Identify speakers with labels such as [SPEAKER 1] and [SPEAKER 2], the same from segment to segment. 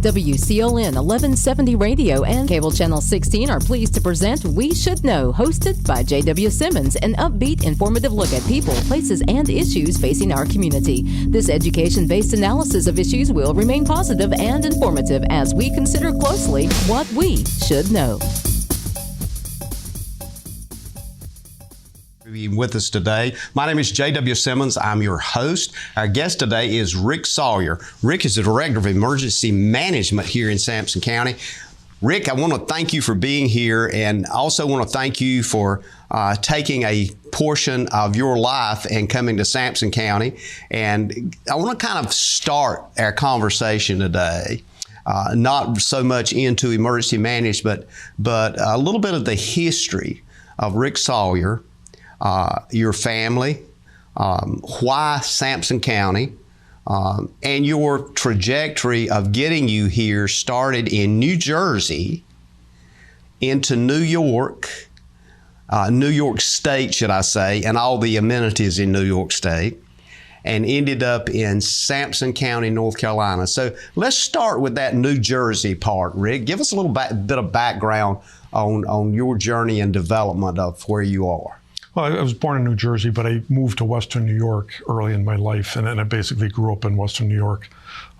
[SPEAKER 1] WCLN 1170 Radio and Cable Channel 16 are pleased to present We Should Know, hosted by J.W. Simmons, an upbeat, informative look at people, places, and issues facing our community. This education-based analysis of issues will remain positive and informative as we consider closely what we should know.
[SPEAKER 2] With us today. My name is J.W. Simmons. I'm your host. Our guest today is Rick Sauer. Rick is the Director of Emergency Management here in Sampson County. Rick, I want to thank you for being here, and also want to thank you for taking a portion of your life and coming to Sampson County. And I want to kind of start our conversation today, not so much into emergency management, but a little bit of the history of Rick Sauer, your family, why Sampson County, and your trajectory of getting you here started in New Jersey into New York State, should I say, and all the amenities in New York State, and ended up in Sampson County, North Carolina. So let's start with that New Jersey part, Rick. Give us a little bit of background on your journey and development of where you are.
[SPEAKER 3] Well, I was born in New Jersey, but I moved to Western New York early in my life, and I basically grew up in Western New York.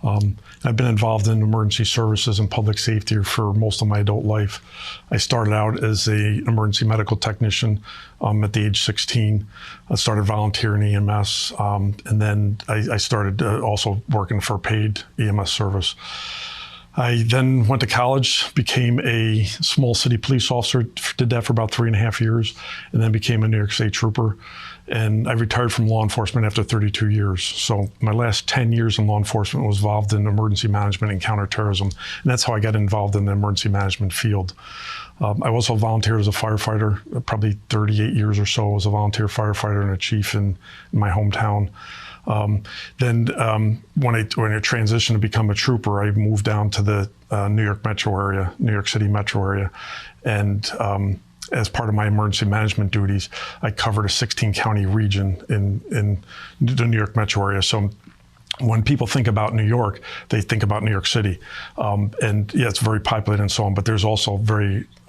[SPEAKER 3] I've been involved in emergency services and public safety for most of my adult life. I started out as an emergency medical technician at the age 16. I started volunteering EMS, and then I started also working for paid EMS service. I then went to college, became a small city police officer, did that for about 3.5 years, and then became a New York State trooper. And I retired from law enforcement after 32 years. So my last 10 years in law enforcement was involved in emergency management and counterterrorism. And that's how I got involved in the emergency management field. I also volunteered as a firefighter, probably 38 years or so. I was a volunteer firefighter and a chief in my hometown. Then when I transitioned to become a trooper, I moved down to the New York metro area, New York City metro area. And as part of my emergency management duties, I covered a 16-county region in the New York metro area. So when people think about New York, they think about New York City. And yeah, it's very populated and so on, but there's also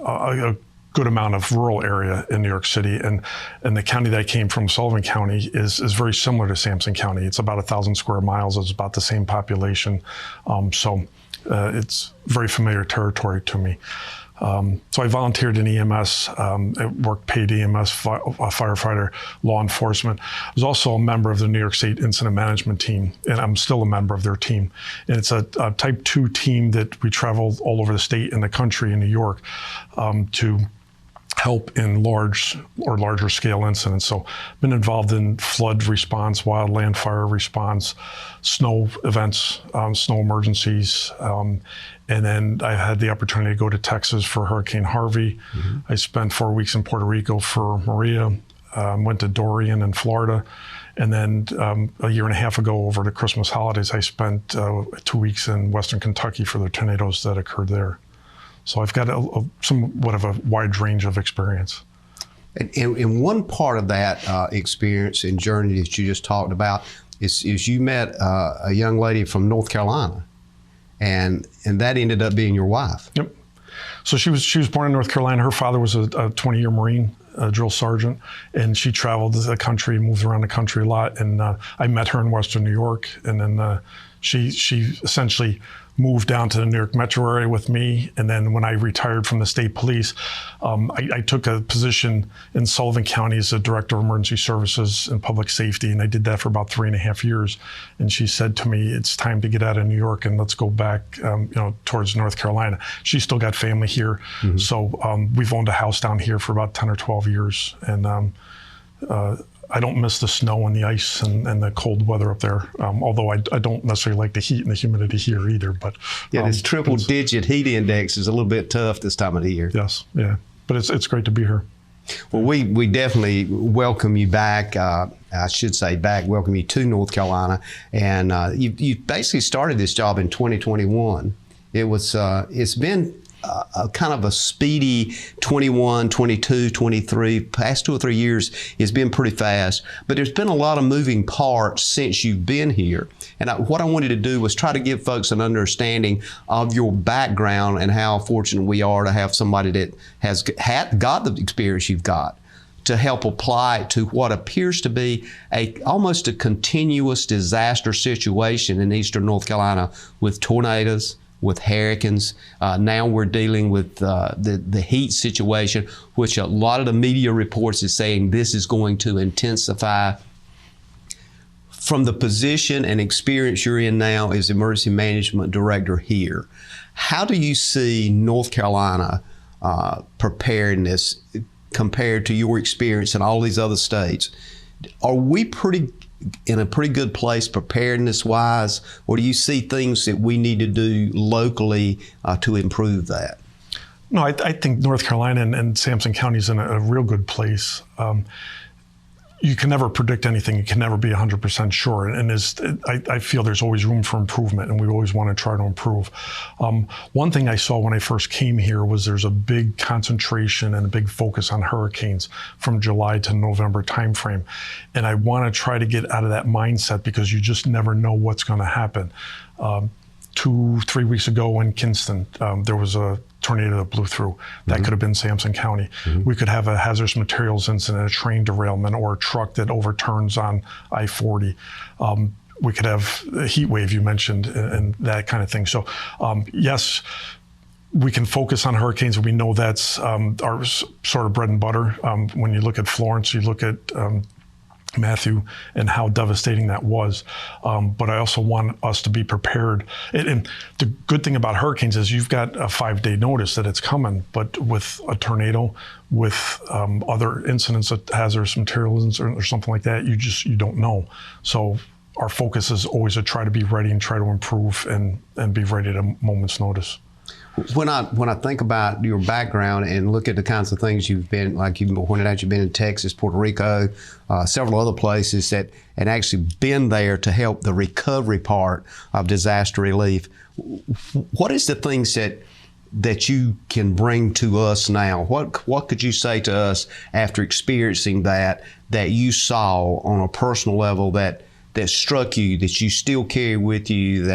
[SPEAKER 3] a good amount of rural area in New York City. And the county that I came from, Sullivan County, is very similar to Sampson County. It's about 1,000 square miles. It's about the same population. So it's very familiar territory to me. So I volunteered in EMS, I worked paid EMS, firefighter, law enforcement. I was also a member of the New York State Incident Management Team, and I'm still a member of their team. And it's a type 2 team that we travel all over the state and the country in New York to help in large or larger scale incidents. So I've been involved in flood response, wildland fire response, snow events, snow emergencies. And then I had the opportunity to go to Texas for Hurricane Harvey. Mm-hmm. I spent 4 weeks in Puerto Rico for Maria, went to Dorian in Florida. And then a year and a half ago over the Christmas holidays, I spent 2 weeks in Western Kentucky for the tornadoes that occurred there. So I've got somewhat of a wide range of experience.
[SPEAKER 2] And one part of that experience and journey that you just talked about is you met a young lady from North Carolina, and that ended up being your wife.
[SPEAKER 3] Yep. So she was born in North Carolina. Her father was a 20-year Marine, drill sergeant, and she traveled the country, moved around the country a lot. And I met her in Western New York, and then she essentially moved down to the New York metro area with me. And then when I retired from the state police, I took a position in Sullivan County as a director of emergency services and public safety. And I did that for about 3.5 years. And she said to me, it's time to get out of New York and let's go back, towards North Carolina. She's still got family here. Mm-hmm. So we've owned a house down here for about 10 or 12 years. And I don't miss the snow and the ice and the cold weather up there, although I don't necessarily like the heat and the humidity here either. But
[SPEAKER 2] yeah, this triple-digit heat index is a little bit tough this time of the year.
[SPEAKER 3] Yes, yeah, but it's great to be here.
[SPEAKER 2] Well, we definitely welcome you back. I should say welcome you to North Carolina, and you basically started this job in 2021. It's been a kind of a speedy 21, 22, 23, past 2 or 3 years has been pretty fast, but there's been a lot of moving parts since you've been here. And what I wanted to do was try to give folks an understanding of your background and how fortunate we are to have somebody that has got the experience you've got to help apply it to what appears to be almost a continuous disaster situation in eastern North Carolina with tornadoes, with hurricanes. Now we're dealing with the heat situation, which a lot of the media reports is saying this is going to intensify. From the position and experience you're in now as Emergency Management Director here, how do you see North Carolina preparedness compared to your experience in all these other states? Are we in a pretty good place preparedness-wise, or do you see things that we need to do locally to improve that?
[SPEAKER 3] No, I think North Carolina and Sampson County is in a real good place. You can never predict anything. You can never be 100% sure. And I feel there's always room for improvement, and we always want to try to improve. One thing I saw when I first came here was there's a big concentration and a big focus on hurricanes from July to November timeframe. And I want to try to get out of that mindset because you just never know what's going to happen. 2-3 weeks ago in Kinston, there was a tornado that blew through. That could have been Sampson County. We could have a hazardous materials incident, a train derailment, or a truck that overturns on I-40. We could have a heat wave you mentioned and that kind of thing. So yes, we can focus on hurricanes, and we know that's our sort of bread and butter. When you look at Florence, you look at Matthew and how devastating that was. But I also want us to be prepared. And the good thing about hurricanes is you've got a 5-day notice that it's coming, but with a tornado, with other incidents of hazardous materials or something like that, you don't know. So our focus is always to try to be ready and try to improve and be ready at a moment's notice.
[SPEAKER 2] When I think about your background and look at the kinds of things you've been, like you pointed out, you've been in Texas, Puerto Rico, several other places and actually been there to help the recovery part of disaster relief. What is the things that you can bring to us now? What could you say to us after experiencing that you saw on a personal level that struck you, that you still carry with you,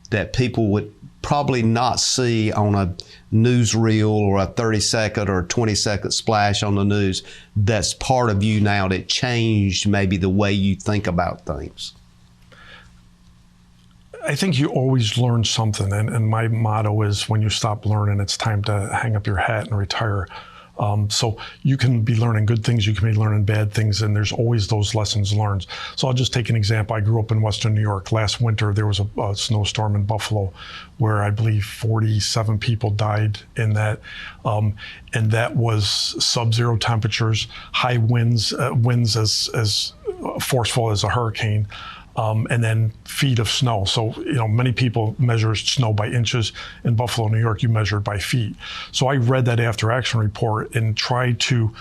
[SPEAKER 2] that people would probably not see on a newsreel or a 30-second or 20-second splash on the news, that's part of you now that changed maybe the way you think about things?
[SPEAKER 3] I think you always learn something, and my motto is when you stop learning, it's time to hang up your hat and retire. So you can be learning good things, you can be learning bad things, and there's always those lessons learned. So I'll just take an example. I grew up in Western New York. Last winter, there was a snowstorm in Buffalo where I believe 47 people died in that. And that was sub-zero temperatures, high winds, winds as forceful as a hurricane. And then feet of snow. So, many people measure snow by inches. In Buffalo, New York, you measure it by feet. So I read that after action report and tried to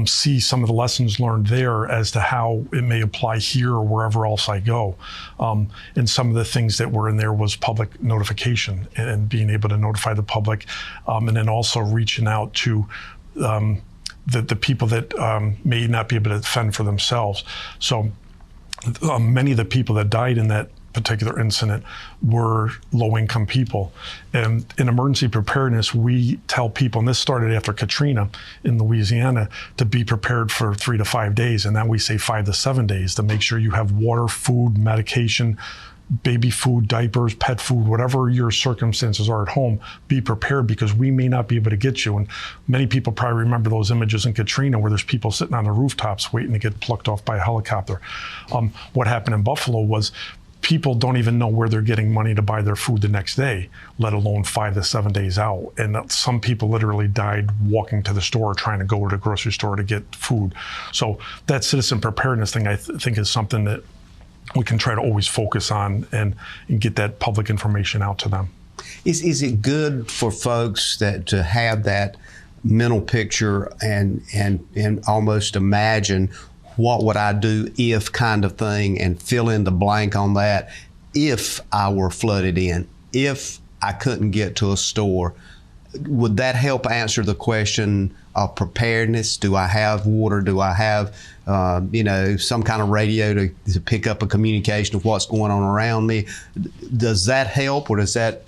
[SPEAKER 3] see some of the lessons learned there as to how it may apply here or wherever else I go. And some of the things that were in there was public notification and being able to notify the public, and then also reaching out to the people that may not be able to defend for themselves. So many of the people that died in that particular incident were low-income people. And in emergency preparedness, we tell people, and this started after Katrina in Louisiana, to be prepared for 3 to 5 days. And now we say 5 to 7 days to make sure you have water, food, medication, baby food, diapers, pet food, whatever your circumstances are at home, be prepared because we may not be able to get you. And many people probably remember those images in Katrina where there's people sitting on the rooftops waiting to get plucked off by a helicopter. What happened in Buffalo was people don't even know where they're getting money to buy their food the next day, let alone 5 to 7 days out. And some people literally died walking to the store, trying to go to the grocery store to get food. So that citizen preparedness thing, I think, is something that we can try to always focus on and get that public information out to them.
[SPEAKER 2] Is it good for folks to have that mental picture and almost imagine what would I do if kind of thing and fill in the blank on that if I were flooded in, if I couldn't get to a store? would that help answer the question of preparedness? Do I have water? Do I have, some kind of radio to pick up a communication of what's going on around me? Does that help, or does that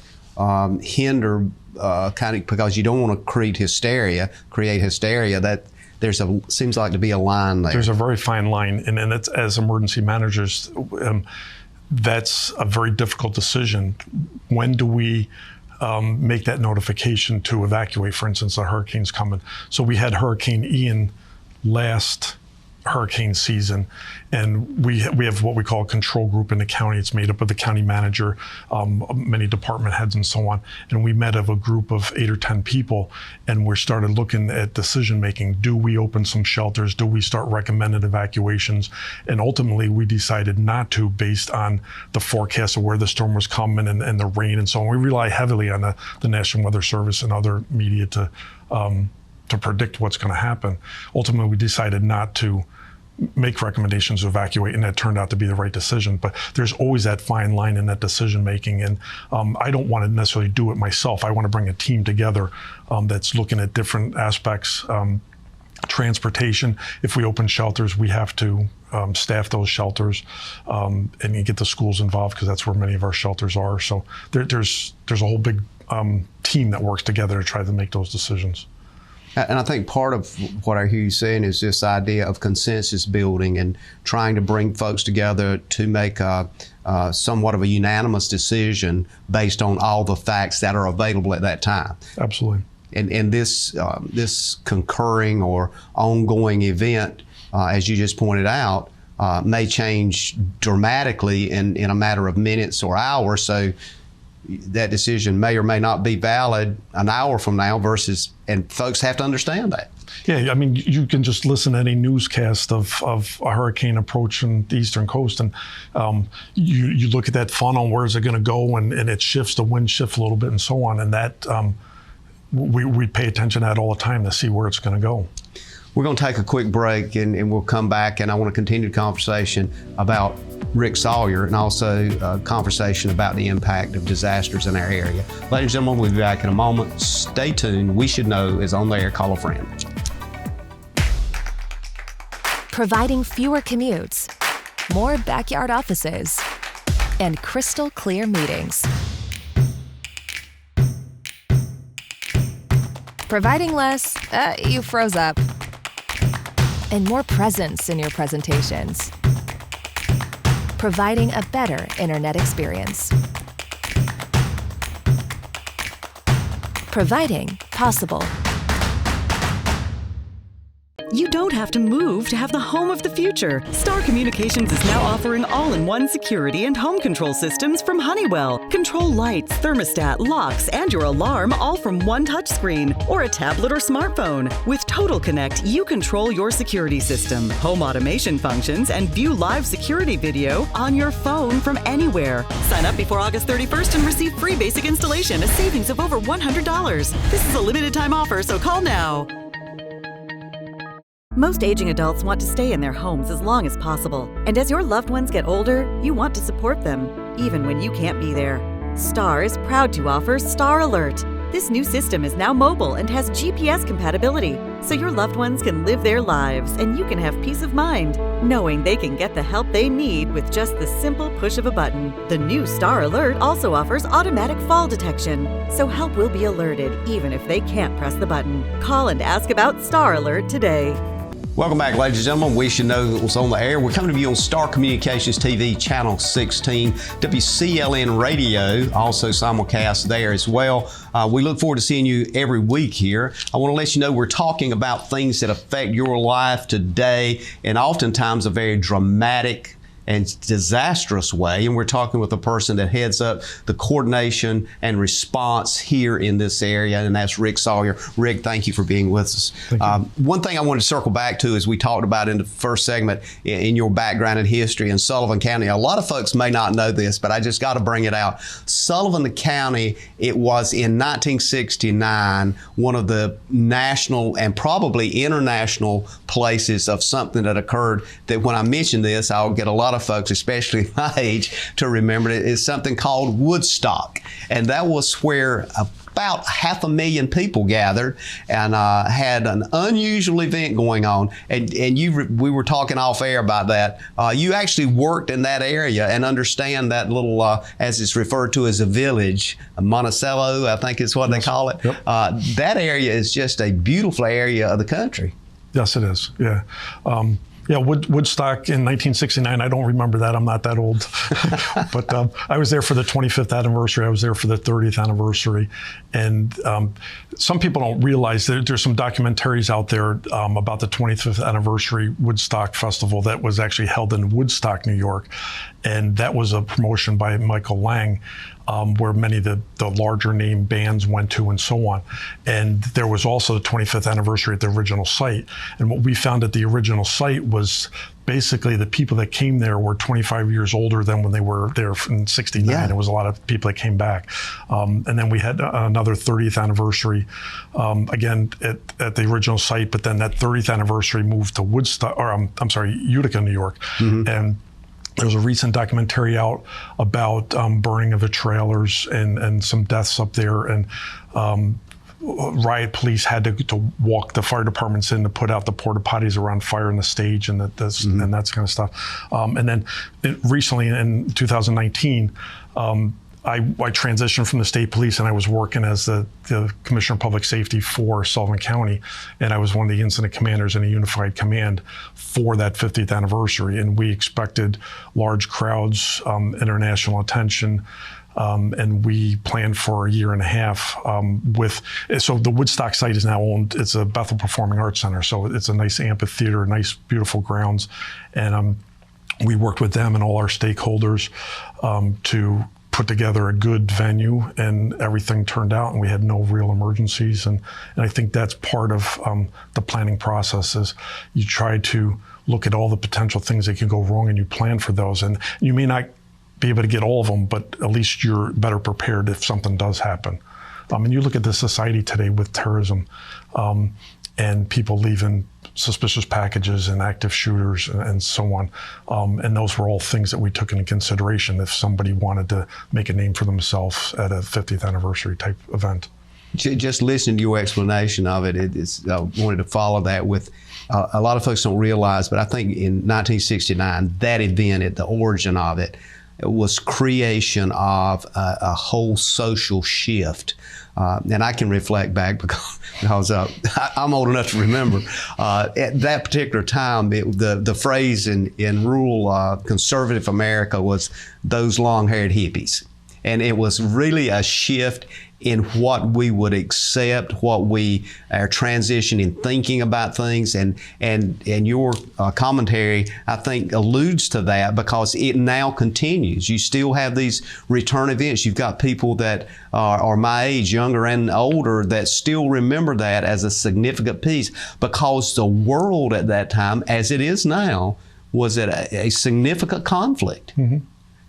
[SPEAKER 2] hinder because you don't want to create hysteria? That seems like to be a line there.
[SPEAKER 3] There's a very fine line, and it's, as emergency managers, that's a very difficult decision. When do we make that notification to evacuate? For instance, a hurricane's coming. So we had Hurricane Ian last hurricane season, and we have what we call a control group in the county. It's made up of the county manager, many department heads, and so on. And we met of a group of 8 or 10 people, and we started looking at decision making. Do we open some shelters? Do we start recommended evacuations? And ultimately, we decided not to, based on the forecast of where the storm was coming and the rain and so on. We rely heavily on the National Weather Service and other media to predict what's going to happen. Ultimately, we decided not to make recommendations to evacuate, and that turned out to be the right decision. But there's always that fine line in that decision making, and I don't want to necessarily do it myself. I want to bring a team together that's looking at different aspects. Transportation, if we open shelters, we have to staff those shelters, and you get the schools involved, because that's where many of our shelters are. So there's a whole big team that works together to try to make those decisions.
[SPEAKER 2] And I think part of what I hear you saying is this idea of consensus building and trying to bring folks together to make somewhat of a unanimous decision based on all the facts that are available at that time.
[SPEAKER 3] Absolutely.
[SPEAKER 2] And this concurring or ongoing event, as you just pointed out, may change dramatically in a matter of minutes or hours. So that decision may or may not be valid an hour from now and folks have to understand that.
[SPEAKER 3] Yeah, I mean, you can just listen to any newscast of a hurricane approaching the eastern coast, and you look at that funnel, where's it going to go, and it shifts, the wind shifts a little bit and so on, and that we pay attention to that all the time to see where it's going to go.
[SPEAKER 2] We're going to take a quick break, and we'll come back, and I want to continue the conversation about Rick Sauer and also a conversation about the impact of disasters in our area. Ladies and gentlemen, we'll be back in a moment. Stay tuned. We Should Know is on the air. Call a friend.
[SPEAKER 4] Providing fewer commutes, more backyard offices, and crystal clear meetings. Providing less, you froze up, and more presence in your presentations. Providing a better internet experience. Providing possible.
[SPEAKER 5] You don't have to move to have the home of the future. Star Communications is now offering all-in-one security and home control systems from Honeywell. Control lights, thermostat, locks, and your alarm all from one touchscreen or a tablet or smartphone. With Total Connect, you control your security system, home automation functions, and view live security video on your phone from anywhere. Sign up before August 31st and receive free basic installation, a savings of over $100. This is a limited time offer, so call now. Most aging adults want to stay in their homes as long as possible. And as your loved ones get older, you want to support them, even when you can't be there. Star is proud to offer Star Alert. This new system is now mobile and has GPS compatibility, so your loved ones can live their lives and you can have peace of mind, knowing they can get the help they need with just the simple push of a button. The new Star Alert also offers automatic fall detection, so help will be alerted even if they can't press the button. Call and ask about Star Alert today.
[SPEAKER 2] Welcome back, ladies and gentlemen. We Should Know was on the air. We're coming to you on Star Communications TV, Channel 16, WCLN Radio, also simulcast there as well. We look forward to seeing you every week here. I want to let you know we're talking about things that affect your life today, and oftentimes a very dramatic and disastrous way. And we're talking with a person that heads up the coordination and response here in this area, and that's Rick Sauer. Rick, thank you for being with us. One thing I wanted to circle back to, as we talked about in the first segment, in your background and history in Sullivan County. A lot of folks may not know this, but I just got to bring it out. Sullivan County, it was in 1969 one of the national and probably international places of something that occurred that when I mention this, I'll get a lot of of folks, especially my age, to remember it, is something called Woodstock. And that was where about 500,000 people gathered and had an unusual event going on. And we were talking off air about that. You actually worked in that area and understand that little, as it's referred to as a village, Monticello, I think is what they call it.
[SPEAKER 3] Yep.
[SPEAKER 2] That area is just a beautiful area of the country.
[SPEAKER 3] Yes, it is. Yeah. Woodstock in 1969, I don't remember that. I'm not that old. But I was there for the 25th anniversary. I was there for the 30th anniversary. And some people don't realize that there's some documentaries out there about the 25th anniversary Woodstock Festival that was actually held in Woodstock, New York. And that was a promotion by Michael Lang, where many of the larger name bands went to and so on. And there was also the 25th anniversary at the original site. And what we found at the original site was basically the people that came there were 25 years older than when they were there in 69.
[SPEAKER 2] Yeah.
[SPEAKER 3] There was a lot of people that came back. And then we had another 30th anniversary, again, at the original site, but then that 30th anniversary moved to Woodstock, or I'm sorry, Utica, New York. Mm-hmm. And there's a recent documentary out about burning of the trailers and some deaths up there. And riot police had to walk the fire departments in to put out the porta potties around fire in the stage and and that kind of stuff. And then recently in 2019, I transitioned from the state police and I was working as the Commissioner of Public Safety for Sullivan County. And I was one of the incident commanders in a unified command for that 50th anniversary. And we expected large crowds, international attention, and we planned for a year and a half so the Woodstock site is now owned, it's a Bethel Performing Arts Center. So it's a nice amphitheater, nice, beautiful grounds. And we worked with them and all our stakeholders to put together a good venue, and everything turned out and we had no real emergencies. And I think that's part of the planning process is you try to look at all the potential things that can go wrong and you plan for those. And you may not be able to get all of them, but at least you're better prepared if something does happen. And you look at the society today with terrorism and people leaving suspicious packages and active shooters and so on. And those were all things that we took into consideration if somebody wanted to make a name for themselves at a 50th anniversary type event.
[SPEAKER 2] Just listening to your explanation of it, I wanted to follow that with, a lot of folks don't realize, but I think in 1969, that event, at the origin of it, was creation of a whole social shift. And I can reflect back because I'm old enough to remember at that particular time, the phrase in rural conservative America was those long-haired hippies. And it was really a shift in what we would accept, our transition in thinking about things, and your commentary, I think, alludes to that because it now continues. You still have these return events. You've got people that are my age, younger and older, that still remember that as a significant piece because the world at that time, as it is now, was at a significant conflict. Mm-hmm.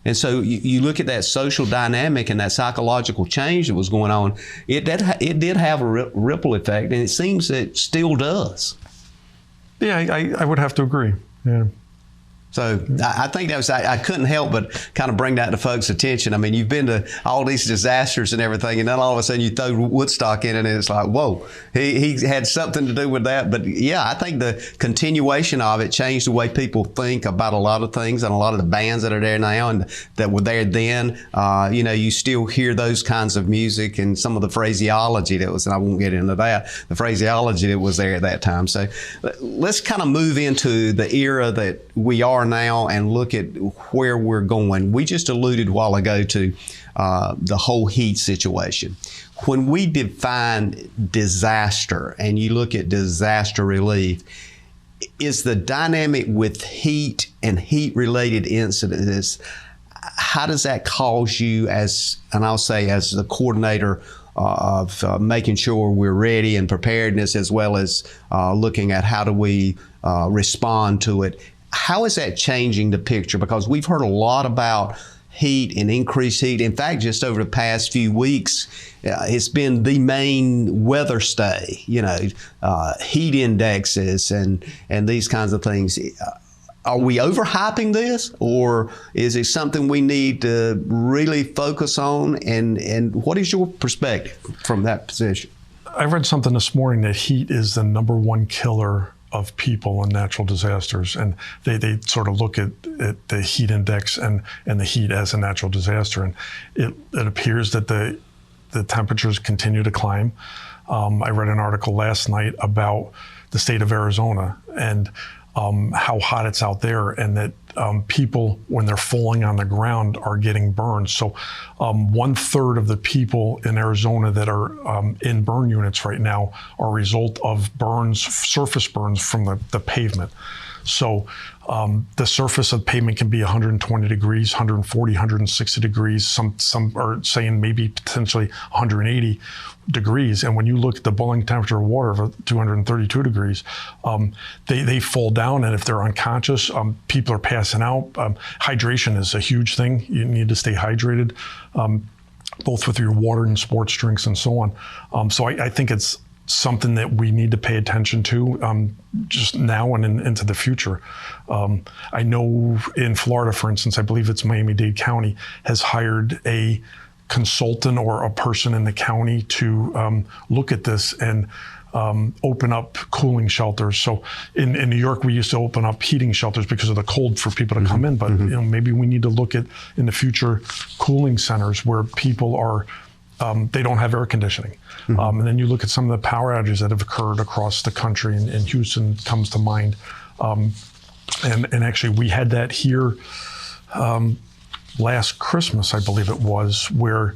[SPEAKER 2] And so you look at that social dynamic and that psychological change that was going on, it did have a ripple effect, and it seems it still does.
[SPEAKER 3] Yeah, I would have to agree. Yeah.
[SPEAKER 2] So I think that was, I couldn't help but kind of bring that to folks' attention. I mean, you've been to all these disasters and everything, and then all of a sudden you throw Woodstock in it, and it's like, whoa, he had something to do with that. But yeah, I think the continuation of it changed the way people think about a lot of things, and a lot of the bands that are there now and that were there then. You still hear those kinds of music and some of the phraseology that was, and I won't get into that, the phraseology that was there at that time. So let's kind of move into the era that we are now and look at where we're going. We just alluded a while ago to the whole heat situation. When we define disaster and you look at disaster relief, is the dynamic with heat and heat-related incidents, how does that cause you as the coordinator of making sure we're ready and preparedness, as well as looking at how do we respond to it? How is that changing the picture? Because we've heard a lot about heat and increased heat. In fact, just over the past few weeks, it's been the main weather stay, heat indexes and these kinds of things. are we overhyping this, or is it something we need to really focus on? And what is your perspective from that position?
[SPEAKER 3] I read something this morning that heat is the #1 killer of people in natural disasters, and they sort of look at the heat index and the heat as a natural disaster, and it appears that the temperatures continue to climb. I read an article last night about the state of Arizona and how hot it's out there, and that people, when they're falling on the ground, are getting burned. So 1/3 of the people in Arizona that are in burn units right now are a result of burns, surface burns from the pavement. So the surface of pavement can be 120 degrees, 140, 160 degrees. Some are saying maybe potentially 180 degrees. And when you look at the boiling temperature of water of 232 degrees, they fall down. And if they're unconscious, people are passing out. Hydration is a huge thing. You need to stay hydrated, both with your water and sports drinks and so on. So I think it's something that we need to pay attention to just now and into the future. I know in Florida, for instance, I believe it's Miami-Dade County has hired a consultant or a person in the county to look at this and open up cooling shelters. So in New York, we used to open up heating shelters because of the cold for people to come in. But maybe we need to look at in the future cooling centers where people are they don't have air conditioning. And then you look at some of the power outages that have occurred across the country, and Houston comes to mind. And actually, we had that here last Christmas, I believe it was, where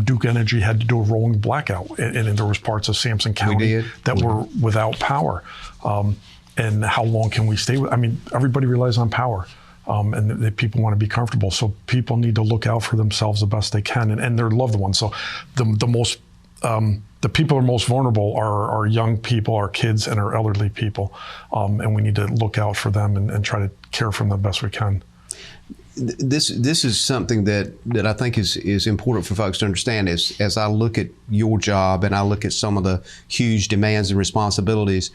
[SPEAKER 3] Duke Energy had to do a rolling blackout, and there was parts of Sampson County that were without power. And how long can we stay with? I mean, everybody relies on power. And the people want to be comfortable. So people need to look out for themselves the best they can and their loved ones. So the people who are most vulnerable are young people, our kids, and our elderly people. And we need to look out for them and try to care for them the best we can.
[SPEAKER 2] This is something that I think is important for folks to understand. As I look at your job and I look at some of the huge demands and responsibilities,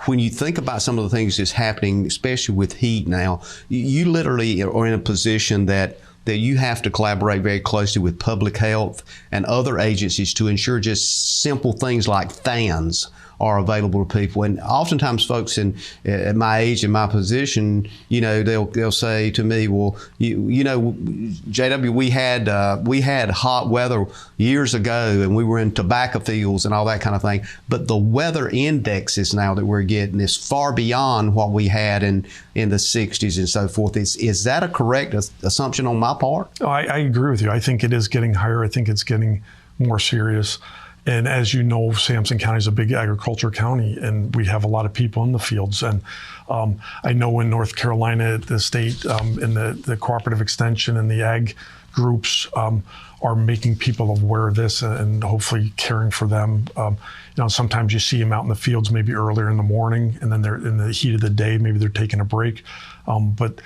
[SPEAKER 2] when you think about some of the things that's happening, especially with heat now, you literally are in a position that you have to collaborate very closely with public health and other agencies to ensure just simple things like fans are available to people. And oftentimes folks at my age and my position, they'll say to me, well, JW, we had hot weather years ago and we were in tobacco fields and all that kind of thing. But the weather indexes now that we're getting is far beyond what we had in the 60s and so forth. Is that a correct assumption on my part?
[SPEAKER 3] Oh, I agree with you. I think it is getting higher. I think it's getting more serious. And as you know, Sampson County is a big agriculture county, and we have a lot of people in the fields. And I know in North Carolina, the state, in the cooperative extension and the ag groups are making people aware of this and hopefully caring for them. Sometimes you see them out in the fields maybe earlier in the morning, and then they're in the heat of the day, maybe they're taking a break. But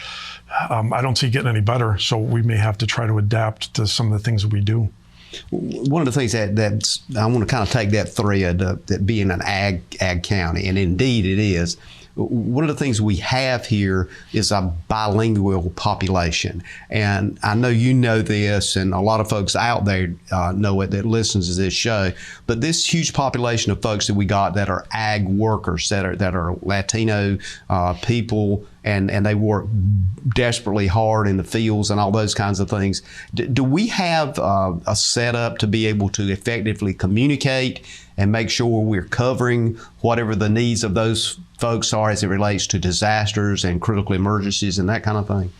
[SPEAKER 3] I don't see it getting any better. So we may have to try to adapt to some of the things that we do.
[SPEAKER 2] One of the things that I want to kind of take that thread, that being an ag county, and indeed it is, one of the things we have here is a bilingual population. And I know you know this, and a lot of folks out there know it that listens to this show, but this huge population of folks that we got that are ag workers, that are Latino people, and they work desperately hard in the fields and all those kinds of things. Do we have a setup to be able to effectively communicate and make sure we're covering whatever the needs of those folks are as it relates to disasters and critical emergencies and that kind of thing?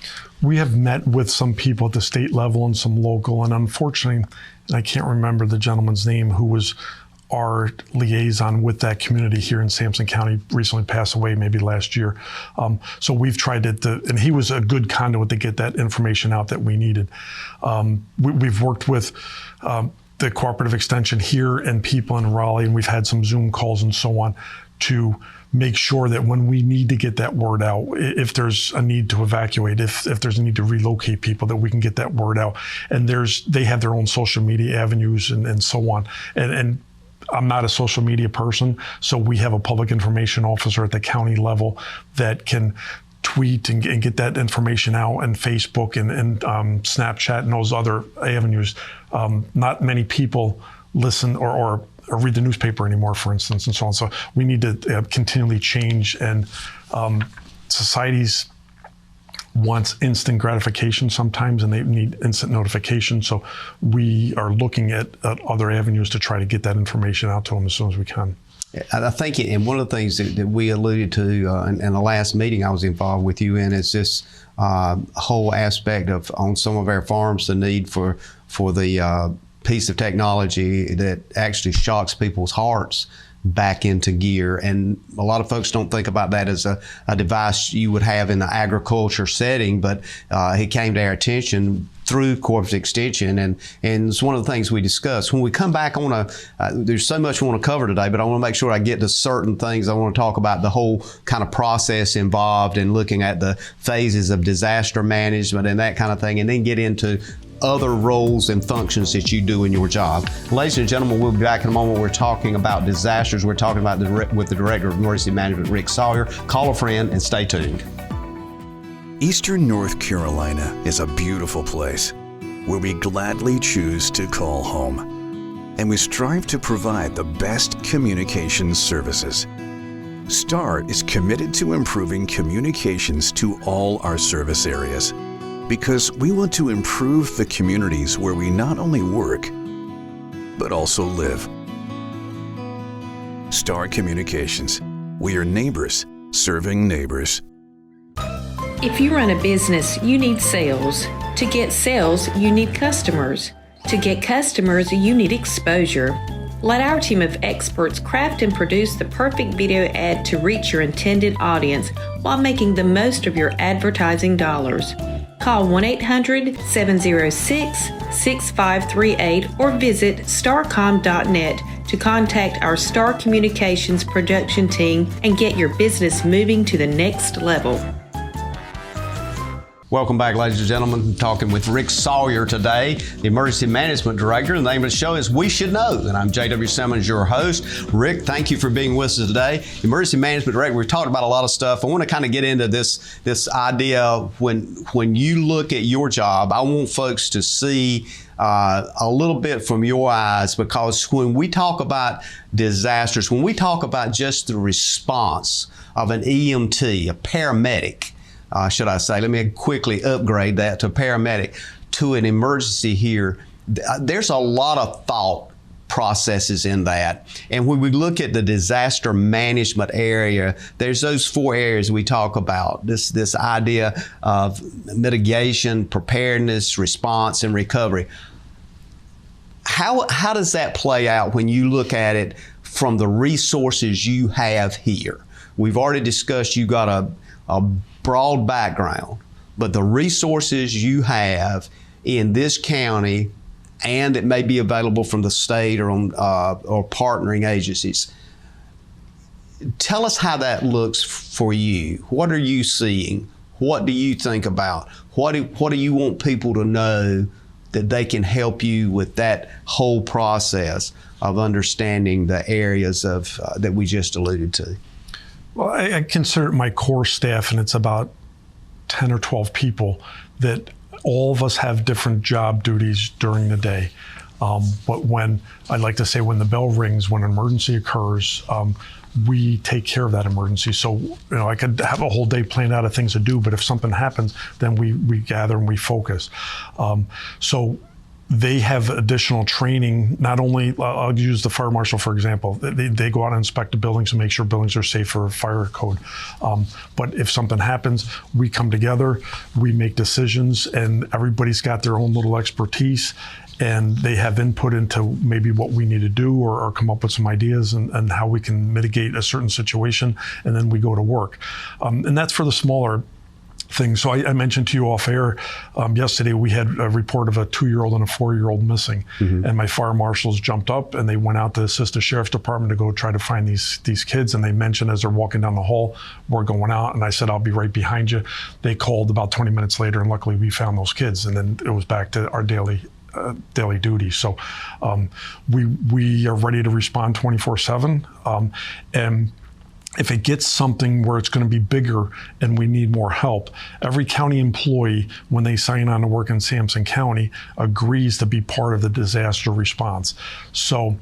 [SPEAKER 3] We have met with some people at the state level and some local, and unfortunately, I can't remember the gentleman's name who was our liaison with that community here in Sampson County, recently passed away maybe last year. So we've tried and he was a good conduit to get that information out that we needed. We've worked with the cooperative extension here and people in Raleigh, and we've had some Zoom calls and so on to make sure that when we need to get that word out, if there's a need to evacuate, if there's a need to relocate people, that we can get that word out. And they have their own social media avenues and so on. And I'm not a social media person, so we have a public information officer at the county level that can tweet and get that information out, and Facebook and Snapchat and those other avenues. Not many people listen or read the newspaper anymore, for instance, and so on. So we need to continually change, and societies wants instant gratification sometimes, and they need instant notification. So we are looking at other avenues to try to get that information out to them as soon as we can.
[SPEAKER 2] I think, and one of the things that we alluded to in the last meeting I was involved with you in is this whole aspect of, on some of our farms, the need for the piece of technology that actually shocks people's hearts back into gear. And a lot of folks don't think about that as a device you would have in the agriculture setting, but it came to our attention through Corporate Extension, and it's one of the things we discussed. When we come back, there's so much we want to cover today, but I want to make sure I get to certain things. I want to talk about the whole kind of process involved in looking at the phases of disaster management and that kind of thing, and then get into other roles and functions that you do in your job. Ladies and gentlemen, we'll be back in a moment. We're talking about disasters. We're talking about with the Director of Emergency Management, Rick Sauer. Call a friend and stay tuned.
[SPEAKER 6] Eastern North Carolina is a beautiful place where we gladly choose to call home, and we strive to provide the best communications services. STAR is committed to improving communications to all our service areas, because we want to improve the communities where we not only work, but also live. STAR Communications. We are neighbors serving neighbors.
[SPEAKER 7] If you run a business, you need sales. To get sales, you need customers. To get customers, you need exposure. Let our team of experts craft and produce the perfect video ad to reach your intended audience while making the most of your advertising dollars. Call 1-800-706-6538 or visit starcom.net to contact our STAR Communications production team and get your business moving to the next level.
[SPEAKER 2] Welcome back, ladies and gentlemen. I'm talking with Rick Sauer today, the Emergency Management Director. The name of the show is We Should Know, and I'm J.W. Simmons, your host. Rick, thank you for being with us today. Emergency Management Director, we've talked about a lot of stuff. I want to kind of get into this idea when you look at your job. I want folks to see a little bit from your eyes, because when we talk about disasters, when we talk about just the response of an EMT, a paramedic, should I say, let me quickly upgrade that to paramedic, to an emergency here, there's a lot of thought processes in that. And when we look at the disaster management area, there's those four areas we talk about, this idea of mitigation, preparedness, response, and recovery. How does that play out when you look at it from the resources you have here? We've already discussed you got a broad background, but the resources you have in this county, and it may be available from the state or partnering agencies. Tell us how that looks for you. What are you seeing? What do you think about? What do you want people to know that they can help you with that whole process of understanding the areas of that we just alluded to?
[SPEAKER 3] Well, I consider it my core staff, and it's about 10 or 12 people that all of us have different job duties during the day. But when the bell rings, when an emergency occurs, we take care of that emergency. So, I could have a whole day planned out of things to do, but if something happens, then we gather and we focus. So they have additional training. Not only, I'll use the fire marshal, for example. They go out and inspect the buildings and make sure buildings are safe for fire code. But if something happens, we come together, we make decisions, and everybody's got their own little expertise, and they have input into maybe what we need to do or come up with some ideas and how we can mitigate a certain situation, and then we go to work. And that's for the smaller things. So I mentioned to you off air, yesterday we had a report of a 2-year-old and a 4-year-old missing. Mm-hmm. And my fire marshals jumped up and they went out to assist the sheriff's department to go try to find these kids. And they mentioned as they're walking down the hall, we're going out. And I said, I'll be right behind you. They called about 20 minutes later, and luckily we found those kids. And then it was back to our daily duty. So we are ready to respond 24/7. And if it gets something where it's going to be bigger and we need more help, every county employee, when they sign on to work in Sampson County, agrees to be part of the disaster response. So,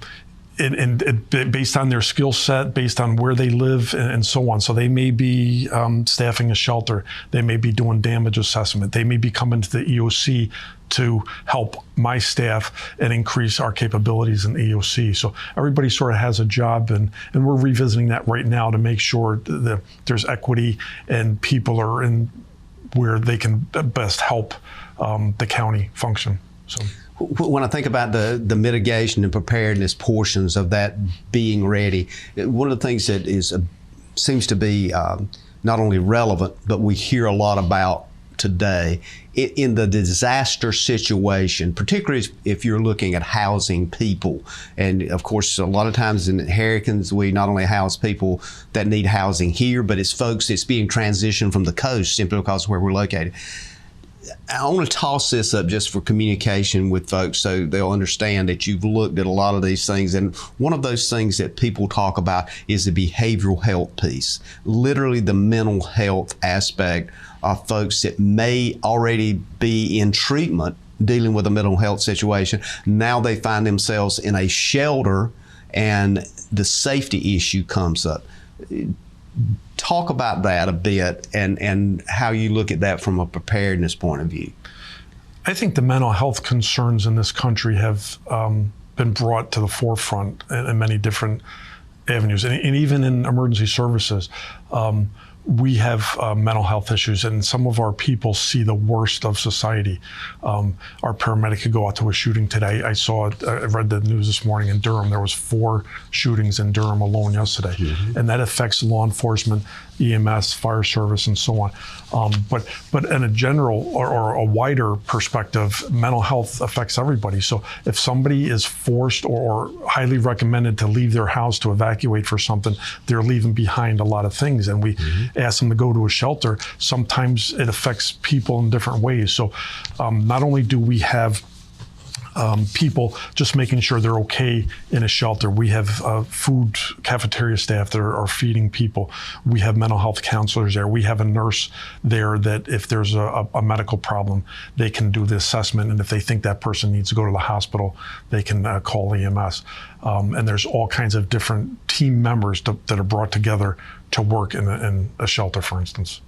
[SPEAKER 3] based on their skill set, based on where they live, and so on. So they may be staffing a shelter. They may be doing damage assessment. They may be coming to the EOC to help my staff and increase our capabilities in the EOC. So everybody sort of has a job, and we're revisiting that right now to make sure that there's equity and people are in where they can best help the county function. So.
[SPEAKER 2] When I think about the mitigation and preparedness portions of that being ready, one of the things that seems to be not only relevant, but we hear a lot about today in the disaster situation, particularly if you're looking at housing people. And of course, a lot of times in hurricanes, we not only house people that need housing here, but it's folks that's being transitioned from the coast simply because of where we're located. I want to toss this up just for communication with folks so they'll understand that you've looked at a lot of these things. And one of those things that people talk about is the behavioral health piece, literally the mental health aspect of folks that may already be in treatment dealing with a mental health situation. Now they find themselves in a shelter and the safety issue comes up. Talk about that a bit and how you look at that from a preparedness point of view.
[SPEAKER 3] I think the mental health concerns in this country have been brought to the forefront in many different avenues. And even in emergency services, we have mental health issues, and some of our people see the worst of society. Our paramedic could go out to a shooting today. I read the news this morning in Durham. There was 4 shootings in Durham alone yesterday, and that affects law enforcement, EMS, fire service, and so on. But in a general or a wider perspective, mental health affects everybody. So if somebody is forced or highly recommended to leave their house to evacuate for something, they're leaving behind a lot of things. And we ask them to go to a shelter. Sometimes it affects people in different ways. So not only do we have people just making sure they're okay in a shelter. We have food cafeteria staff that are feeding people. We have mental health counselors there. We have a nurse there that if there's a medical problem, they can do the assessment. And if they think that person needs to go to the hospital, they can call EMS. And there's all kinds of different team members that are brought together to work in a shelter, for instance.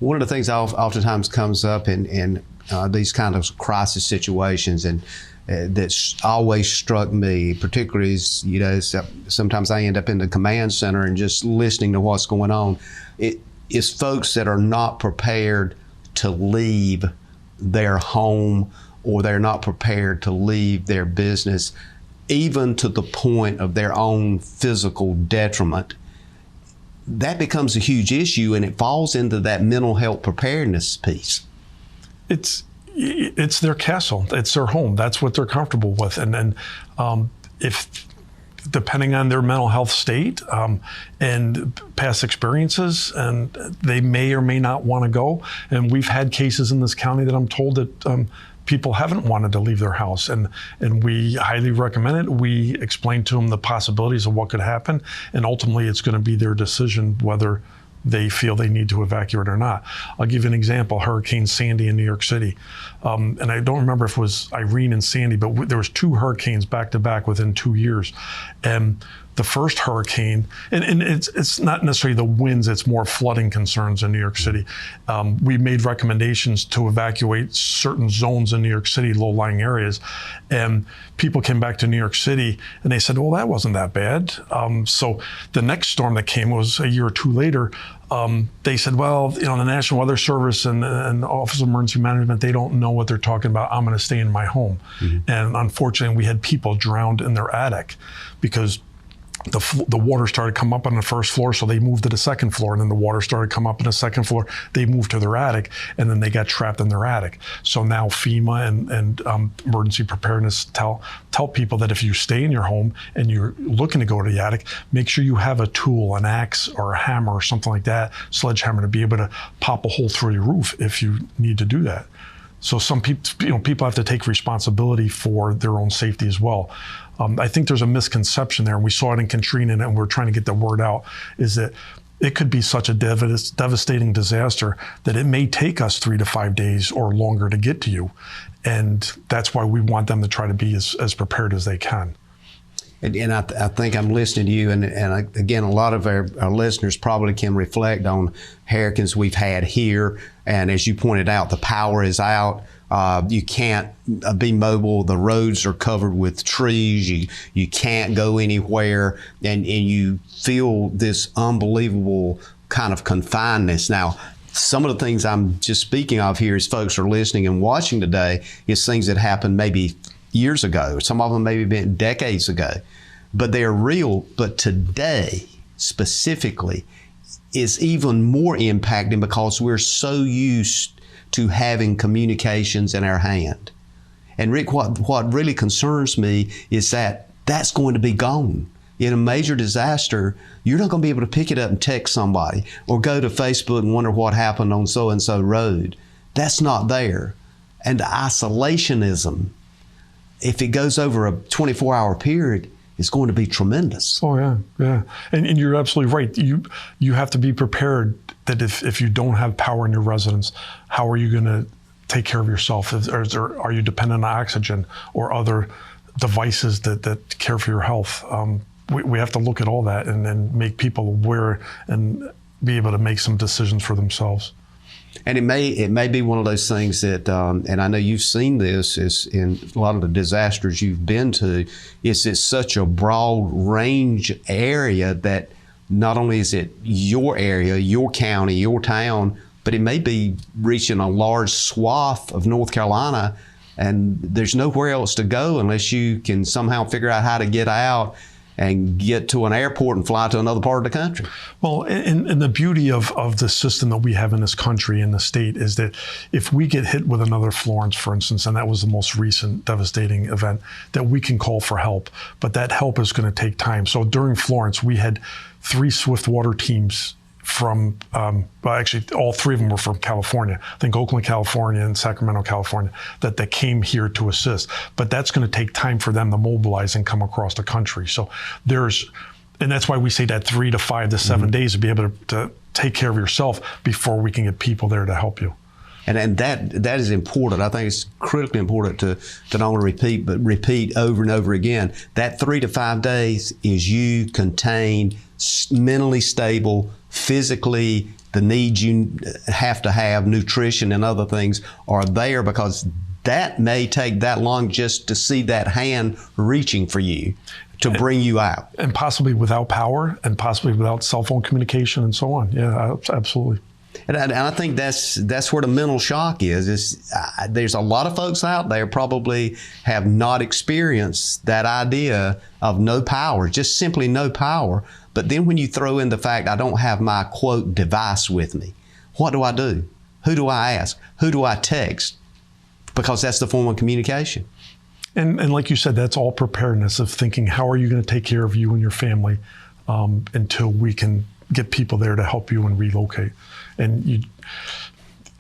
[SPEAKER 2] One of the things oftentimes comes up in these kind of crisis situations, and that's always struck me, particularly as, sometimes I end up in the command center and just listening to what's going on. It is folks that are not prepared to leave their home, or they're not prepared to leave their business, even to the point of their own physical detriment. That becomes a huge issue, and it falls into that mental health preparedness piece.
[SPEAKER 3] It's their castle. It's their home. That's what they're comfortable with. And if, depending on their mental health state and past experiences, and they may or may not want to go. And we've had cases in this county that I'm told that people haven't wanted to leave their house, and we highly recommend it. We explain to them the possibilities of what could happen, and ultimately it's going to be their decision whether they feel they need to evacuate or not. I'll give you an example, Hurricane Sandy in New York City. And I don't remember if it was Irene and Sandy, but there was 2 hurricanes back to back within 2 years. And the first hurricane, and it's not necessarily the winds, it's more flooding concerns in New York City. We made recommendations to evacuate certain zones in New York City, low-lying areas, and people came back to New York City and they said, well, that wasn't that bad. So the next storm that came was a year or 2 later. They said, well, the National Weather Service and Office of Emergency Management, they don't know what they're talking about. I'm going to stay in my home. And unfortunately, we had people drowned in their attic because the water started to come up on the first floor, so they moved to the second floor, and then the water started to come up on the second floor. They moved to their attic, and then they got trapped in their attic. So now FEMA and emergency preparedness tell people that if you stay in your home and you're looking to go to the attic, make sure you have a tool, an axe or a hammer or something like that, sledgehammer, to be able to pop a hole through your roof if you need to do that. So some people, people have to take responsibility for their own safety as well. I think there's a misconception there, and we saw it in Katrina, and we're trying to get the word out, is that it could be such a devastating disaster that it may take us 3 to 5 days or longer to get to you. And that's why we want them to try to be as prepared as they can.
[SPEAKER 2] And I think I'm listening to you, and again, a lot of our listeners probably can reflect on hurricanes we've had here. And as you pointed out, the power is out. You can't be mobile. The roads are covered with trees. You can't go anywhere, and you feel this unbelievable kind of confinedness. Now, some of the things I'm just speaking of here as folks are listening and watching today is things that happened maybe years ago. Some of them maybe been decades ago, but they're real. But today, specifically, is even more impacting because we're so used to having communications in our hand. And Rick, what really concerns me is that that's going to be gone. In a major disaster, you're not going to be able to pick it up and text somebody or go to Facebook and wonder what happened on so-and-so road. That's not there. And the isolationism, if it goes over a 24-hour period, is going to be tremendous.
[SPEAKER 3] Oh, yeah. And you're absolutely right. You have to be prepared that if you don't have power in your residence, how are you going to take care of yourself? Are you dependent on oxygen or other devices that care for your health? We have to look at all that and make people aware and be able to make some decisions for themselves.
[SPEAKER 2] And it may be one of those things that, and I know you've seen this is in a lot of the disasters you've been to, it's such a broad range area that not only is it your area, your county, your town, but it may be reaching a large swath of North Carolina, and there's nowhere else to go unless you can somehow figure out how to get out and get to an airport and fly to another part of the country.
[SPEAKER 3] Well, and the beauty of the system that we have in this country, in the state, is that if we get hit with another Florence, for instance, and that was the most recent devastating event, that we can call for help, but that help is going to take time. So during Florence, we had 3 swift water teams from, actually all 3 of them were from California. I think Oakland, California and Sacramento, California, that came here to assist. But that's going to take time for them to mobilize and come across the country. So and that's why we say that 3 to 5 to 7 days to be able to take care of yourself before we can get people there to help you.
[SPEAKER 2] And that is important. I think it's critically important to not only repeat, but repeat over and over again. That 3 to 5 days is you contained, mentally stable, physically, the needs you have to have, nutrition and other things are there, because that may take that long just to see that hand reaching for you to bring you out. And possibly without power and possibly without cell phone communication and so on. Yeah, absolutely. And I think that's where the mental shock is there's a lot of folks out there probably have not experienced that idea of no power, just simply no power. But then when you throw in the fact, I don't have my, quote, device with me, what do I do? Who do I ask? Who do I text? Because that's the form of communication. And like you said, that's all preparedness of thinking, how are you going to take care of you and your family until we can get people there to help you and relocate. And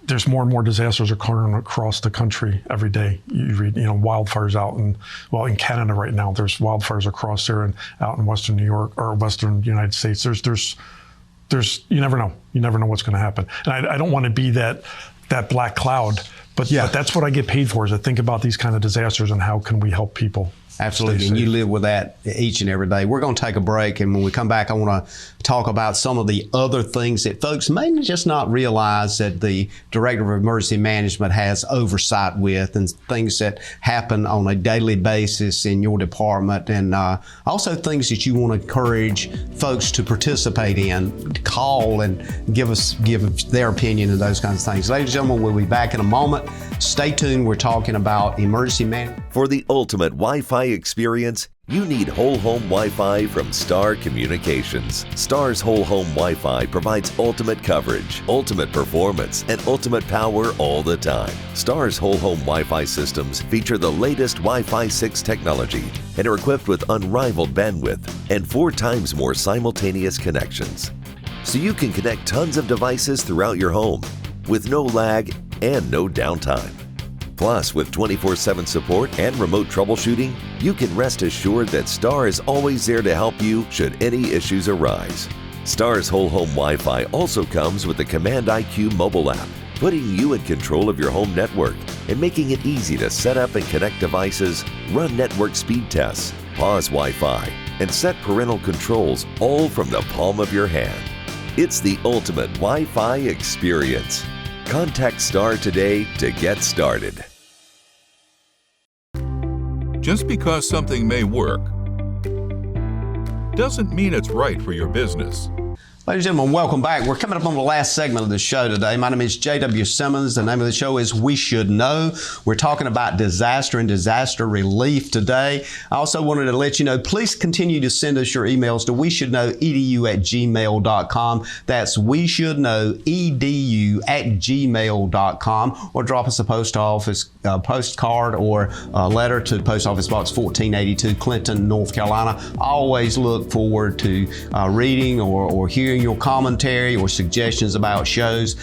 [SPEAKER 2] there's more and more disasters occurring across the country every day. You read, wildfires out in Canada right now. There's wildfires across there and out in Western New York or Western United States. There's you never know. You never know what's going to happen. And I don't want to be that black cloud, but that's what I get paid for, is to think about these kind of disasters and how can we help people. Absolutely, and you live with that each and every day. We're going to take a break, and when we come back, I want to talk about some of the other things that folks may just not realize that the Director of Emergency Management has oversight with, and things that happen on a daily basis in your department, and also things that you want to encourage folks to participate in, to call and give their opinion and those kinds of things. Ladies and gentlemen, we'll be back in a moment. Stay tuned. We're talking about emergency management.
[SPEAKER 8] For the ultimate Wi-Fi experience, you need whole home Wi-Fi from Star Communications. Star's whole home Wi-Fi provides ultimate coverage, ultimate performance, and ultimate power all the time. Star's whole home Wi-Fi systems feature the latest Wi-Fi 6 technology and are equipped with unrivaled bandwidth and 4 times more simultaneous connections. So you can connect tons of devices throughout your home with no lag and no downtime. Plus, with 24/7 support and remote troubleshooting, you can rest assured that Star is always there to help you should any issues arise. Star's Whole Home Wi-Fi also comes with the Command IQ mobile app, putting you in control of your home network and making it easy to set up and connect devices, run network speed tests, pause Wi-Fi, and set parental controls all from the palm of your hand. It's the ultimate Wi-Fi experience. Contact Star today to get started.
[SPEAKER 9] Just because something may work doesn't mean it's right for your business.
[SPEAKER 2] Ladies and gentlemen, welcome back. We're coming up on the last segment of the show today. My name is J.W. Simmons. The name of the show is We Should Know. We're talking about disaster and disaster relief today. I also wanted to let you know, please continue to send us your emails to weshouldknowedu@gmail.com. That's weshouldknowedu@gmail.com, or drop us a post office postcard or a letter to Post Office Box 1482, Clinton, North Carolina. I always look forward to reading or hearing your commentary or suggestions about shows.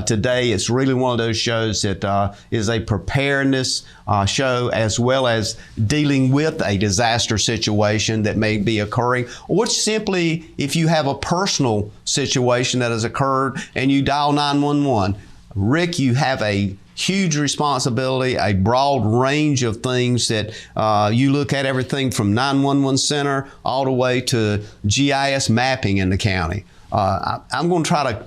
[SPEAKER 2] Today, it's really one of those shows that is a preparedness show, as well as dealing with a disaster situation that may be occurring, or simply if you have a personal situation that has occurred and you dial 911. Rick, you have a huge responsibility, a broad range of things that you look at, everything from 911 center all the way to GIS mapping in the county. I'm going to try to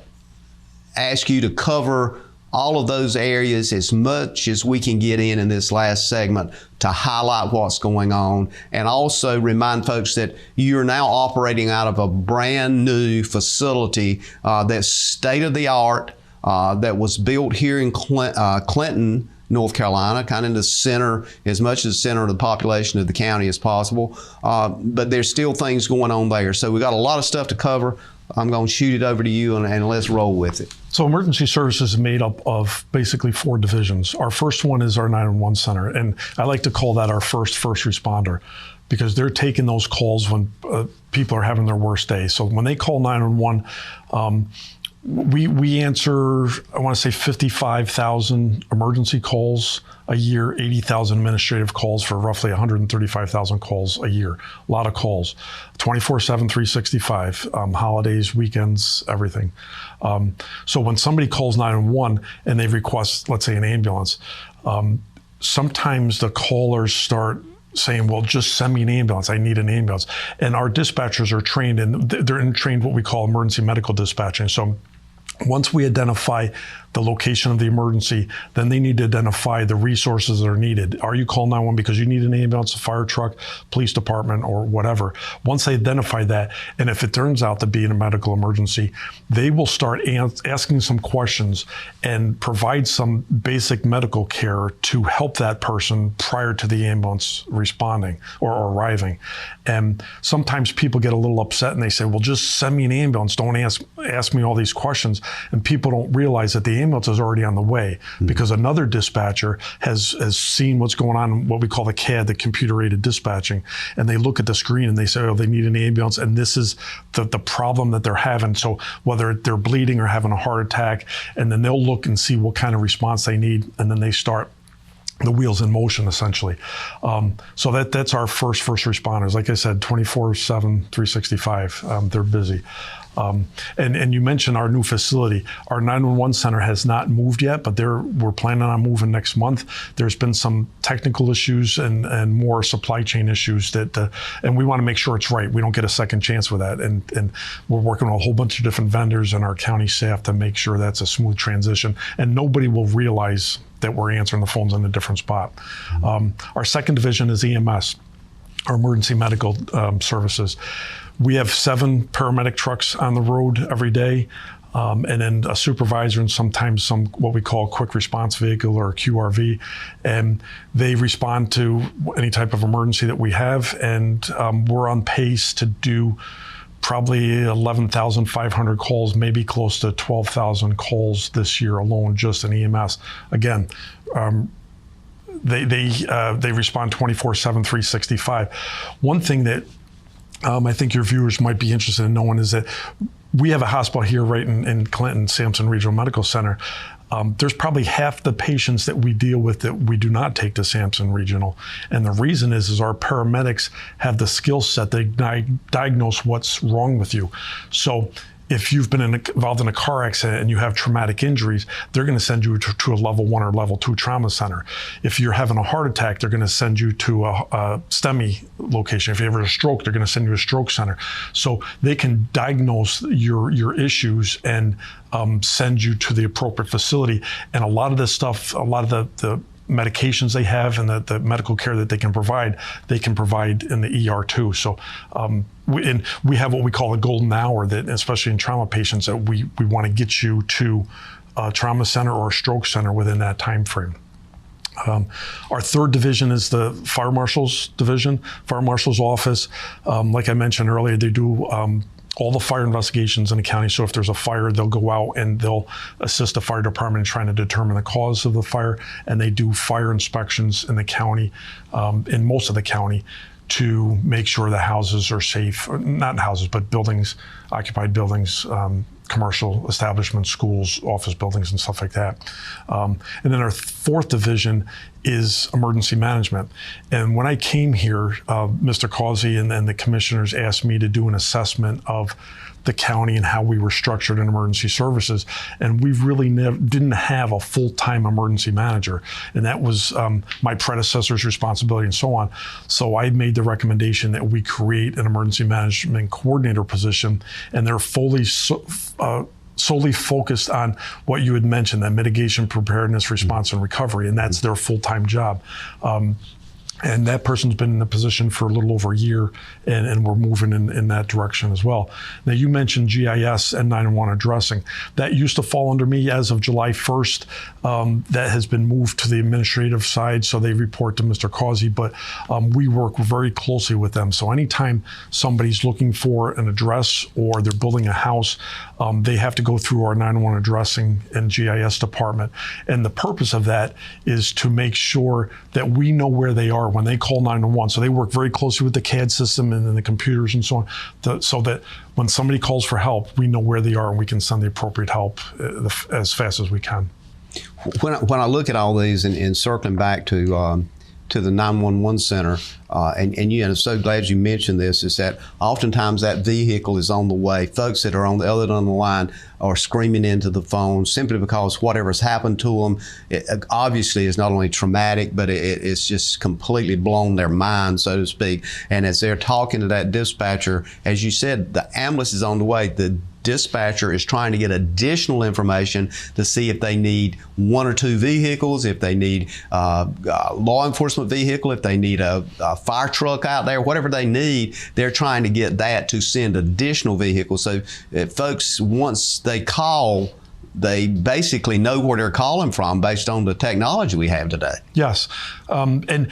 [SPEAKER 2] ask you to cover all of those areas as much as we can get in this last segment to highlight what's going on, and also remind folks that you're now operating out of a brand new facility that's state-of-the-art, that was built here in Clinton, North Carolina, kind of in the center, as much as the center of the population of the county as possible. But there's still things going on there. So we got a lot of stuff to cover. I'm going to shoot it over to you and let's roll with it.
[SPEAKER 3] So emergency services is made up of basically 4 divisions. Our first one is our 911 center, and I like to call that our first responder, because they're taking those calls when people are having their worst day. So when they call 911, we answer, I want to say 55,000 emergency calls a year, 80,000 administrative calls for roughly 135,000 calls a year. A lot of calls, 24/7, 365, holidays, weekends, everything. So when somebody calls 911 and they request, let's say, an ambulance, sometimes the callers start saying, well, just send me an ambulance. I need an ambulance. And our dispatchers are trained they're trained what we call emergency medical dispatching. So once we identify the location of the emergency, then they need to identify the resources that are needed. Are you calling 911 because you need an ambulance, a fire truck, police department, or whatever? Once they identify that, and if it turns out to be in a medical emergency, they will start asking some questions and provide some basic medical care to help that person prior to the ambulance responding or arriving. And sometimes people get a little upset and they say, well, just send me an ambulance. Don't ask me all these questions. And people don't realize that the ambulance is already on the way, because another dispatcher has seen what's going on, what we call the CAD, the computer-aided dispatching, and they look at the screen and they say, oh, they need an ambulance, and this is the problem that they're having. So whether they're bleeding or having a heart attack, and then they'll look and see what kind of response they need, and then they start the wheels in motion, essentially. So that's our first responders. Like I said, 24/7, 365, they're busy. And you mentioned our new facility. Our 911 center has not moved yet, but we're planning on moving next month. There's been some technical issues and more supply chain issues and we want to make sure it's right. We don't get a second chance with that. And we're working with a whole bunch of different vendors and our county staff to make sure that's a smooth transition. And nobody will realize that we're answering the phones in a different spot. Our second division is EMS, our emergency medical services. We have 7 paramedic trucks on the road every day, and then a supervisor and sometimes some what we call a quick response vehicle or a QRV, and they respond to any type of emergency that we have, and we're on pace to do probably 11,500 calls, maybe close to 12,000 calls this year alone, just in EMS. Again, they respond 24/7, 365. One thing that I think your viewers might be interested in knowing is that we have a hospital here right in Clinton, Sampson Regional Medical Center. there's probably half the patients that we deal with that we do not take to Sampson Regional. And the reason is our paramedics have the skill set. They diagnose what's wrong with you. So if you've been involved in a car accident and you have traumatic injuries, they're going to send you to a level 1 or level 2 trauma center. If you're having a heart attack, they're going to send you to a STEMI location. If you have a stroke, they're going to send you to a stroke center. So they can diagnose your issues and send you to the appropriate facility. And a lot of this stuff, a lot of the medications they have and the medical care that they can provide in the ER too. So we have what we call a golden hour, that especially in trauma patients, that we want to get you to a trauma center or a stroke center within that time frame. Our third division is the Fire Marshal's division, Fire Marshal's office. Like I mentioned earlier, they do all the fire investigations in the county. So if there's a fire, they'll go out and they'll assist the fire department in trying to determine the cause of the fire. And they do fire inspections in the county, in most of the county, to make sure the houses are safe, or not houses, but buildings, occupied buildings, commercial establishments, schools, office buildings, and stuff like that. And then our fourth division is emergency management. And when I came here, Mr. Causey and the commissioners asked me to do an assessment of the county and how we were structured in emergency services. And we really didn't have a full-time emergency manager. And that was my predecessor's responsibility and so on. So I made the recommendation that we create an emergency management coordinator position, and they're solely focused on what you had mentioned, that mitigation, preparedness, response, and recovery, and that's their full-time job. And that person's been in the position for a little over a year, and we're moving in that direction as well. Now, you mentioned GIS and 911 addressing. That used to fall under me as of July 1st. That has been moved to the administrative side, so they report to Mr. Causey, but we work very closely with them. So anytime somebody's looking for an address or they're building a house, they have to go through our 911 addressing and GIS department. And the purpose of that is to make sure that we know where they are when they call 911. So they work very closely with the CAD system and then the computers and so on, so that when somebody calls for help, we know where they are and we can send the appropriate help as fast as we can.
[SPEAKER 2] When I look at all these and circling back to the 911 center, and I'm so glad you mentioned this, is that oftentimes that vehicle is on the way. Folks that are on the other end of the line are screaming into the phone simply because whatever's happened to them, it obviously is not only traumatic, but it's just completely blown their mind, so to speak. And as they're talking to that dispatcher, as you said, the ambulance is on the way. The dispatcher is trying to get additional information to see if they need 1 or 2 vehicles, if they need law enforcement vehicle, if they need a fire truck out there, whatever they need, they're trying to get that to send additional vehicles. So folks, once they call, they basically know where they're calling from based on the technology we have today.
[SPEAKER 3] Yes, and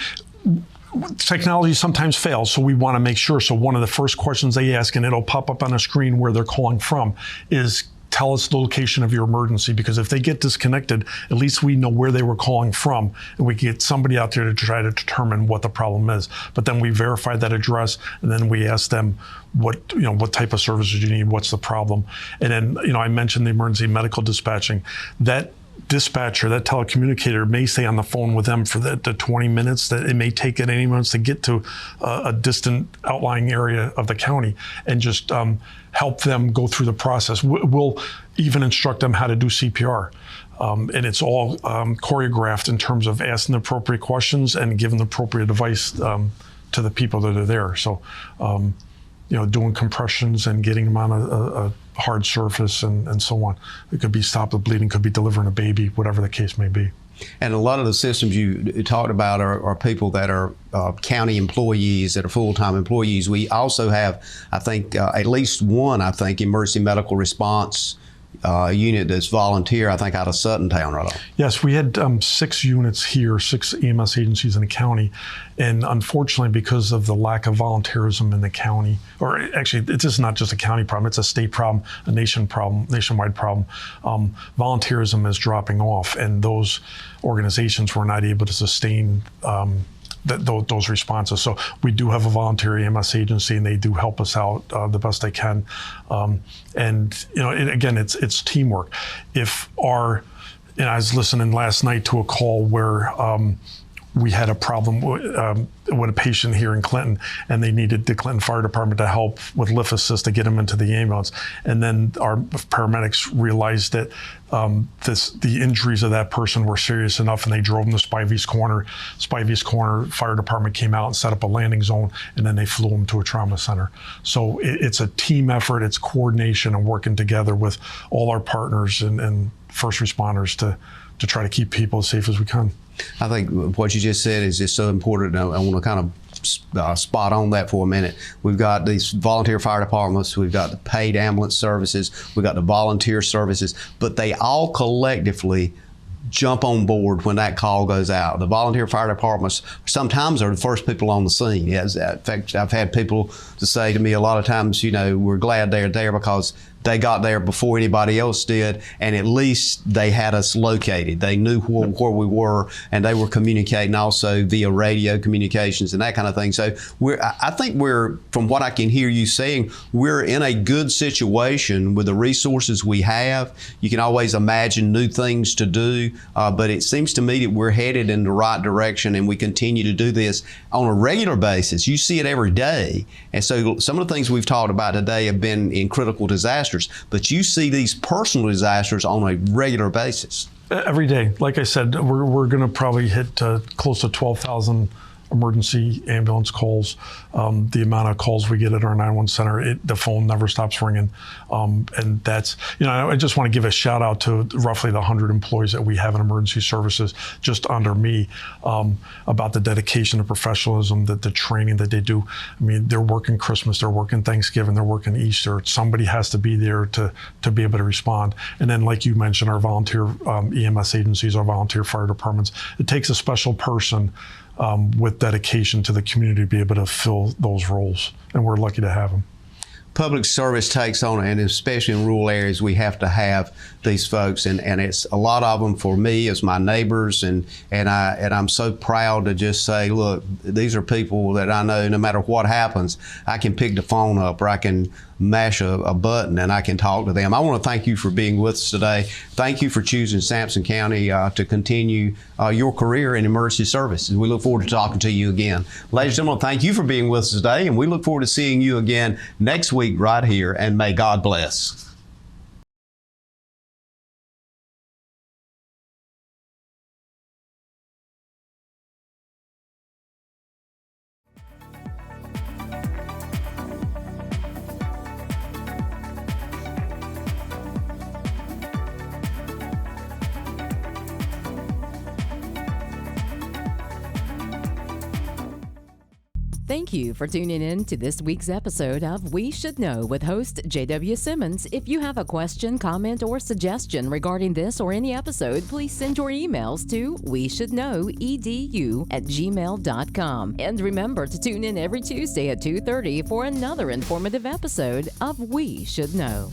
[SPEAKER 3] technology sometimes fails, so we want to make sure. So one of the first questions they ask, and it'll pop up on a screen where they're calling from, is tell us the location of your emergency, because if they get disconnected, at least we know where they were calling from, and we get somebody out there to try to determine what the problem is. But then we verify that address, and then we ask them what type of services you need, what's the problem. And then, I mentioned the emergency medical dispatching. That dispatcher, that telecommunicator, may stay on the phone with them for the 20 minutes that it may take at any minutes to get to a distant outlying area of the county, and just help them go through the process. We'll even instruct them how to do CPR. And it's all choreographed in terms of asking the appropriate questions and giving the appropriate advice to the people that are there. So, doing compressions and getting them on a hard surface and so on. It could be stop the bleeding, could be delivering a baby, whatever the case may be.
[SPEAKER 2] And a lot of the systems you talked about are people that are county employees, that are full-time employees. We also have, I think, at least one, emergency medical response unit that's volunteer, I think, out of Sutton Town, right? Yes, we had 6 units here, 6 EMS agencies in the county. And unfortunately, because of the lack of volunteerism in the county, or actually, it's just not just a county problem, it's a state problem, a nationwide problem. Volunteerism is dropping off, and those organizations were not able to sustain those responses. So we do have a volunteer EMS agency, and they do help us out the best they can. And again, it's teamwork. If our
[SPEAKER 3] And I was listening last night to a call where we had a problem with a patient here in Clinton, and they needed the Clinton Fire Department to help with lift assist to get him into the ambulance. And then our paramedics realized that the injuries of that person were serious enough, and they drove him to Spivey's Corner. Spivey's Corner Fire Department came out and set up a landing zone, and then they flew him to a trauma center. So it's a team effort, it's coordination and working together with all our partners and first responders to try to keep people as safe as we can.
[SPEAKER 2] I think what you just said is just so important. I want to kind of spot on that for a minute. We've got these volunteer fire departments, we've got the paid ambulance services, we've got the volunteer services, but they all collectively jump on board when that call goes out. The volunteer fire departments sometimes are the first people on the scene. Yes, in fact, I've had people to say to me a lot of times, we're glad they're there because they got there before anybody else did, and at least they had us located. They knew where we were, and they were communicating also via radio communications and that kind of thing. So I think from what I can hear you saying, we're in a good situation with the resources we have. You can always imagine new things to do, but it seems to me that we're headed in the right direction, and we continue to do this on a regular basis. You see it every day. And so some of the things we've talked about today have been in critical disasters, but you see these personal disasters on a regular basis.
[SPEAKER 3] Every day. Like I said, we're going to probably hit close to 12,000 emergency ambulance calls. The amount of calls we get at our 911 center, the phone never stops ringing. And that's, I just want to give a shout out to roughly the 100 employees that we have in emergency services just under me, about the dedication and professionalism, the training that they do. I mean, they're working Christmas, they're working Thanksgiving, they're working Easter. Somebody has to be there to be able to respond. And then, like you mentioned, our volunteer EMS agencies, our volunteer fire departments, it takes a special person with dedication to the community to be able to fill those roles, and we're lucky to have them.
[SPEAKER 2] Public service takes on, and especially in rural areas, we have to have these folks, and it's a lot of them for me as my neighbors, and I'm so proud to just say, look, these are people that I know no matter what happens, I can pick the phone up or I can mash a button and I can talk to them. I want to thank you for being with us today. Thank you for choosing Sampson County to continue your career in emergency services. We look forward to talking to you again. Ladies and gentlemen, thank you for being with us today, and we look forward to seeing you again next week right here, and may God bless.
[SPEAKER 1] Thank you for tuning in to this week's episode of We Should Know with host J.W. Simmons. If you have a question, comment, or suggestion regarding this or any episode, please send your emails to weshouldknowedu@gmail.com. And remember to tune in every Tuesday at 2:30 for another informative episode of We Should Know.